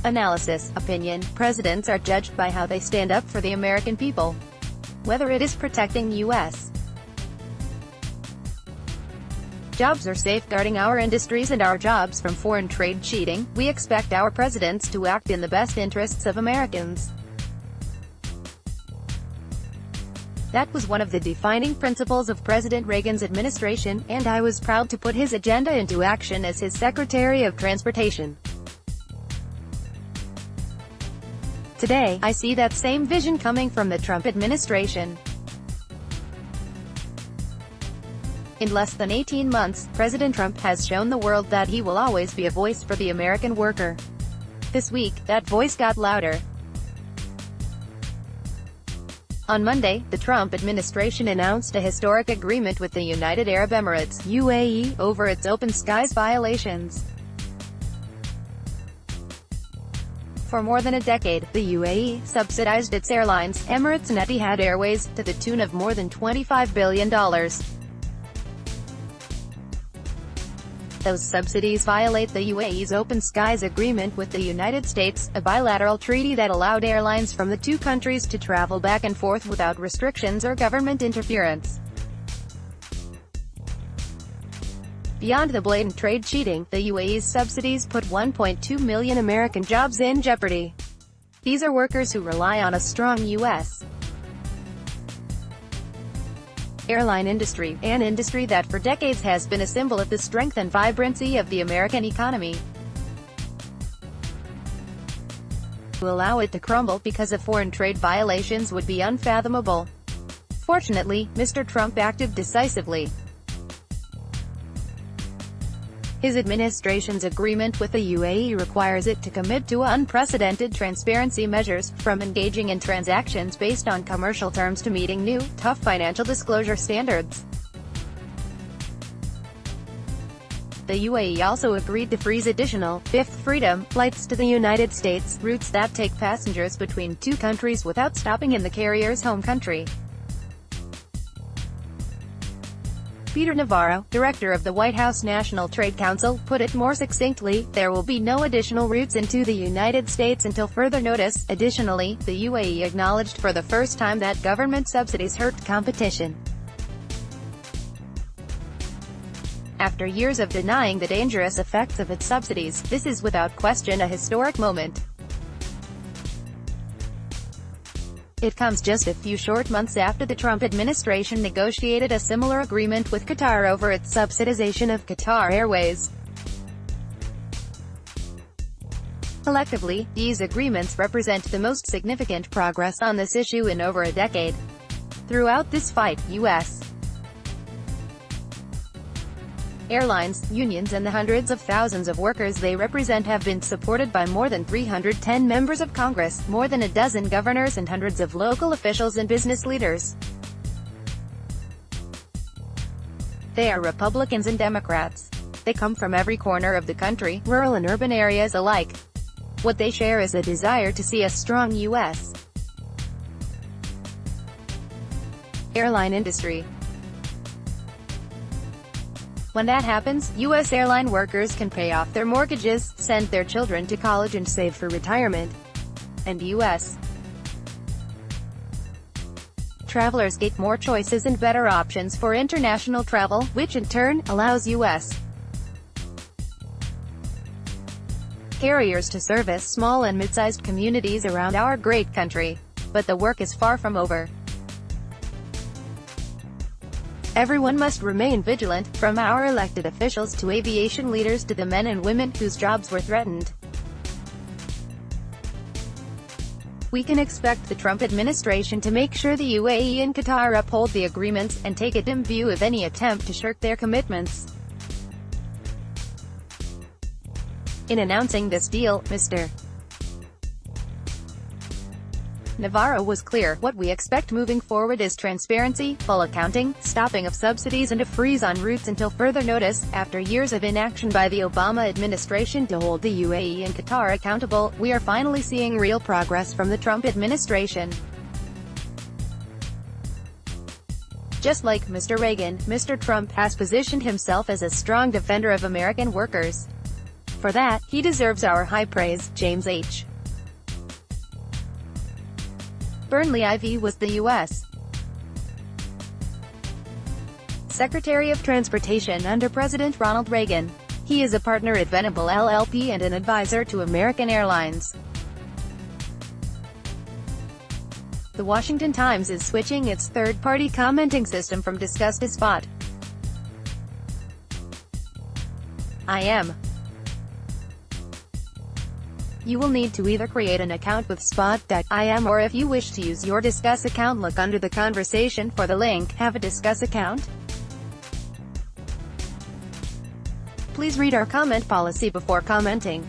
Analysis, opinion. Presidents are judged by how they stand up for the American people. Whether it is protecting U.S. jobs or safeguarding our industries and our jobs from foreign trade cheating, we expect our presidents to act in the best interests of Americans. That was one of the defining principles of President Reagan's administration, and I was proud to put his agenda into action as his Secretary of Transportation. Today, I see that same vision coming from the Trump administration. In less than 18 months, President Trump has shown the world that he will always be a voice for the American worker. This week, that voice got louder. On Monday, the Trump administration announced a historic agreement with the United Arab Emirates (UAE) over its open skies violations. For more than a decade, the UAE subsidized its airlines, Emirates and Etihad Airways, to the tune of more than $25 billion. Those subsidies violate the UAE's Open Skies Agreement with the United States, a bilateral treaty that allowed airlines from the two countries to travel back and forth without restrictions or government interference. Beyond the blatant trade cheating, the UAE's subsidies put 1.2 million American jobs in jeopardy. These are workers who rely on a strong U.S. airline industry, an industry that for decades has been a symbol of the strength and vibrancy of the American economy. To allow it to crumble because of foreign trade violations would be unfathomable. Fortunately, Mr. Trump acted decisively. His administration's agreement with the UAE requires it to commit to unprecedented transparency measures, from engaging in transactions based on commercial terms to meeting new, tough financial disclosure standards. The UAE also agreed to freeze additional, Fifth Freedom, flights to the United States, routes that take passengers between two countries without stopping in the carrier's home country. Peter Navarro, director of the White House National Trade Council, put it more succinctly: there will be no additional routes into the United States until further notice. Additionally, the UAE acknowledged for the first time that government subsidies hurt competition. After years of denying the dangerous effects of its subsidies, this is without question a historic moment. It comes just a few short months after the Trump administration negotiated a similar agreement with Qatar over its subsidization of Qatar Airways. Collectively, these agreements represent the most significant progress on this issue in over a decade. Throughout this fight, U.S. airlines, unions and the hundreds of thousands of workers they represent have been supported by more than 310 members of Congress, more than a dozen governors and hundreds of local officials and business leaders. They are Republicans and Democrats. They come from every corner of the country, rural and urban areas alike. What they share is a desire to see a strong U.S. airline industry. When that happens, U.S. airline workers can pay off their mortgages, send their children to college and save for retirement. And U.S. travelers get more choices and better options for international travel, which in turn allows U.S. carriers to service small and mid-sized communities around our great country. But the work is far from over. Everyone must remain vigilant, from our elected officials to aviation leaders to the men and women whose jobs were threatened. We can expect the Trump administration to make sure the UAE and Qatar uphold the agreements, and take a dim view of any attempt to shirk their commitments. In announcing this deal, Mr. Navarro was clear: what we expect moving forward is transparency, full accounting, stopping of subsidies and a freeze on routes until further notice. After years of inaction by the Obama administration to hold the UAE and Qatar accountable, we are finally seeing real progress from the Trump administration. Just like Mr. Reagan, Mr. Trump has positioned himself as a strong defender of American workers. For that, he deserves our high praise. James H. Burnley IV was the U.S. Secretary of Transportation under President Ronald Reagan. He is a partner at Venable LLP and an advisor to American Airlines. The Washington Times is switching its third-party commenting system from Disqus to Spot. You will need to either create an account with Spot.im or if you wish to use your Disqus account, look under the conversation for the link. Have a Disqus account? Please read our comment policy before commenting.